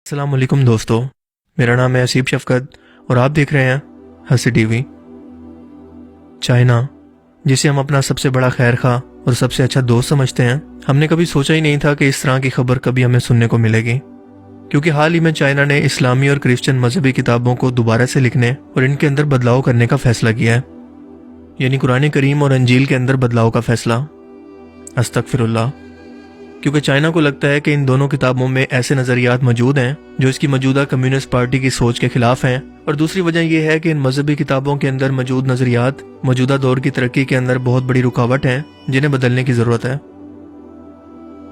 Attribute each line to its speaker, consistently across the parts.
Speaker 1: السلام علیکم دوستو، میرا نام ہے اسیب شفقت اور آپ دیکھ رہے ہیں ہنسی ٹی وی۔ چائنا، جسے ہم اپنا سب سے بڑا خیر خواہ اور سب سے اچھا دوست سمجھتے ہیں، ہم نے کبھی سوچا ہی نہیں تھا کہ اس طرح کی خبر کبھی ہمیں سننے کو ملے گی، کیونکہ حال ہی میں چائنا نے اسلامی اور کرسچن مذہبی کتابوں کو دوبارہ سے لکھنے اور ان کے اندر بدلاؤ کرنے کا فیصلہ کیا ہے، یعنی قرآن کریم اور انجیل کے اندر بدلاؤ کا فیصلہ۔ استغفر اللہ، کیونکہ چائنا کو لگتا ہے کہ ان دونوں کتابوں میں ایسے نظریات موجود ہیں جو اس کی موجودہ کمیونسٹ پارٹی کی سوچ کے خلاف ہیں، اور دوسری وجہ یہ ہے کہ ان مذہبی کتابوں کے اندر موجود نظریات موجودہ دور کی ترقی کے اندر بہت بڑی رکاوٹ ہیں جنہیں بدلنے کی ضرورت ہے۔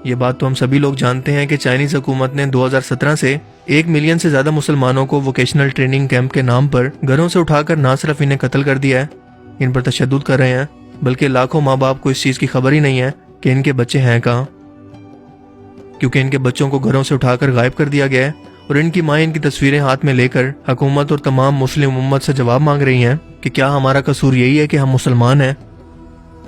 Speaker 1: یہ بات تو ہم سبھی لوگ جانتے ہیں کہ چائنیز حکومت نے 2017 سے 1 ملین سے زیادہ مسلمانوں کو ووکیشنل ٹریننگ کیمپ کے نام پر گھروں سے اٹھا کر نہ صرف انہیں قتل کر دیا ہے، ان پر تشدد کر رہے ہیں، بلکہ لاکھوں ماں باپ کو اس چیز کی خبر ہی نہیں ہے کہ ان کے بچے ہیں کہاں، کیونکہ ان کے بچوں کو گھروں سے اٹھا کر غائب کر دیا گیا ہے، اور ان کی مائیں ان کی تصویریں ہاتھ میں لے کر حکومت اور تمام مسلم امت سے جواب مانگ رہی ہیں کہ کیا ہمارا قصور یہی ہے کہ ہم مسلمان ہیں،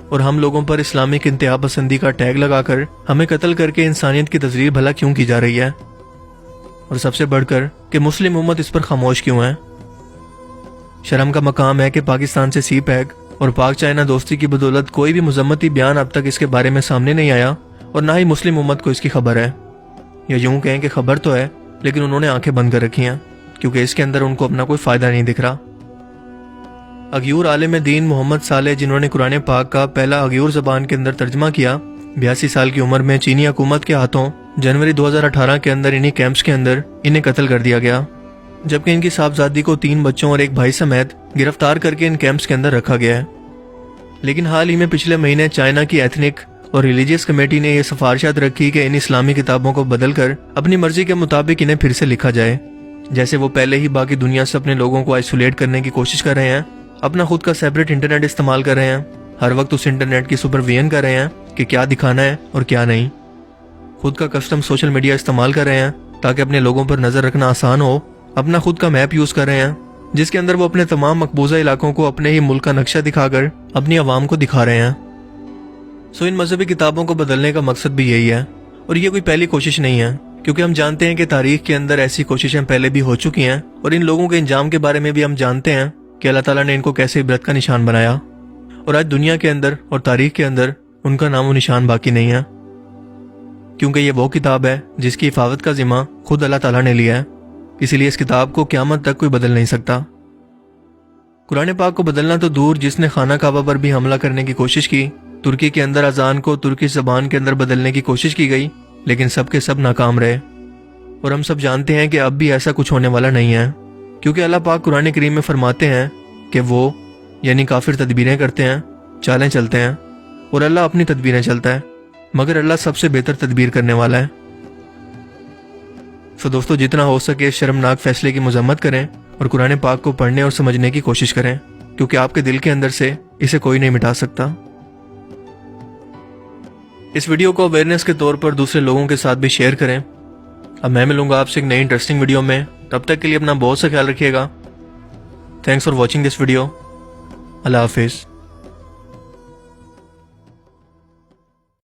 Speaker 1: اور ہم لوگوں پر اسلامک انتہا پسندی کا ٹیگ لگا کر ہمیں قتل کر کے انسانیت کی تذلیل بھلا کیوں کی جا رہی ہے، اور سب سے بڑھ کر کہ مسلم امت اس پر خاموش کیوں ہے۔ شرم کا مقام ہے کہ پاکستان سے سی پیک اور پاک چائنا دوستی کی بدولت کوئی بھی مذمتی بیان اب تک اس کے بارے میں سامنے نہیں آیا، اور نہ ہی مسلم امت کو اس کی خبر ہے، یا یوں کہیں کہ خبر تو ہے لیکن انہوں نے آنکھیں بند کر رکھی ہیں، کیونکہ اس کے اندر ان کو اپنا کوئی فائدہ نہیں دکھ رہا۔ اغیور عالم دین محمد صالح، جنہوں نے قرآن پاک کا پہلا اغیور زبان کے اندر ترجمہ کیا، 82 سال کی عمر میں چینی حکومت کے ہاتھوں جنوری 2018 کے اندر انہی کیمپس کے اندر انہیں قتل کر دیا گیا، جبکہ ان کی صاحبزادی کو 3 بچوں اور 1 بھائی سمیت گرفتار کر کے ان کیمپس کے اندر رکھا گیا ہے۔ لیکن حال ہی میں پچھلے مہینے چائنا کی ایتھنک اور ریلیجیس کمیٹی نے یہ سفارشات رکھی کہ ان اسلامی کتابوں کو بدل کر اپنی مرضی کے مطابق انہیں پھر سے لکھا جائے، جیسے وہ پہلے ہی باقی دنیا سے اپنے لوگوں کو آئسولیٹ کرنے کی کوشش کر رہے ہیں، اپنا خود کا سیپریٹ انٹرنیٹ استعمال کر رہے ہیں، ہر وقت اس انٹرنیٹ کی سپرویژن کر رہے ہیں کہ کیا دکھانا ہے اور کیا نہیں، خود کا کسٹم سوشل میڈیا استعمال کر رہے ہیں تاکہ اپنے لوگوں پر نظر رکھنا آسان ہو، اپنا خود کا میپ یوز کر رہے ہیں جس کے اندر وہ اپنے تمام مقبوضہ علاقوں کو اپنے ہی ملک کا نقشہ دکھا کر اپنی عوام کو دکھا رہے ہیں۔ ان مذہبی کتابوں کو بدلنے کا مقصد بھی یہی ہے، اور یہ کوئی پہلی کوشش نہیں ہے، کیونکہ ہم جانتے ہیں کہ تاریخ کے اندر ایسی کوششیں پہلے بھی ہو چکی ہیں، اور ان لوگوں کے انجام کے بارے میں بھی ہم جانتے ہیں کہ اللہ تعالیٰ نے ان کو کیسے عبرت کا نشان بنایا، اور آج دنیا کے اندر اور تاریخ کے اندر ان کا نام و نشان باقی نہیں ہے، کیونکہ یہ وہ کتاب ہے جس کی حفاظت کا ذمہ خود اللہ تعالیٰ نے لیا ہے، اسی لیے اس کتاب کو قیامت تک کوئی بدل نہیں سکتا۔ قرآن پاک کو بدلنا تو دور، جس نے خانہ کعبہ پر بھی حملہ کرنے کی کوشش کی، ترکی کے اندر اذان کو ترکی زبان کے اندر بدلنے کی کوشش کی گئی، لیکن سب کے سب ناکام رہے، اور ہم سب جانتے ہیں کہ اب بھی ایسا کچھ ہونے والا نہیں ہے، کیونکہ اللہ پاک قرآن کریم میں فرماتے ہیں کہ وہ یعنی کافر تدبیریں کرتے ہیں، چالیں چلتے ہیں، اور اللہ اپنی تدبیریں چلتا ہے، مگر اللہ سب سے بہتر تدبیر کرنے والا ہے۔ دوستو، جتنا ہو سکے اس شرمناک فیصلے کی مذمت کریں اور قرآن پاک کو پڑھنے اور سمجھنے کی کوشش کریں، کیونکہ آپ کے دل کے اندر سے اسے کوئی نہیں مٹا سکتا۔ اس ویڈیو کو اویئرنیس کے طور پر دوسرے لوگوں کے ساتھ بھی شیئر کریں۔ اب میں ملوں گا آپ سے ایک نئی انٹرسٹنگ ویڈیو میں، تب تک کے لیے اپنا بہت سا خیال رکھیے گا۔ Thanks for watching this video. اللہ حافظ۔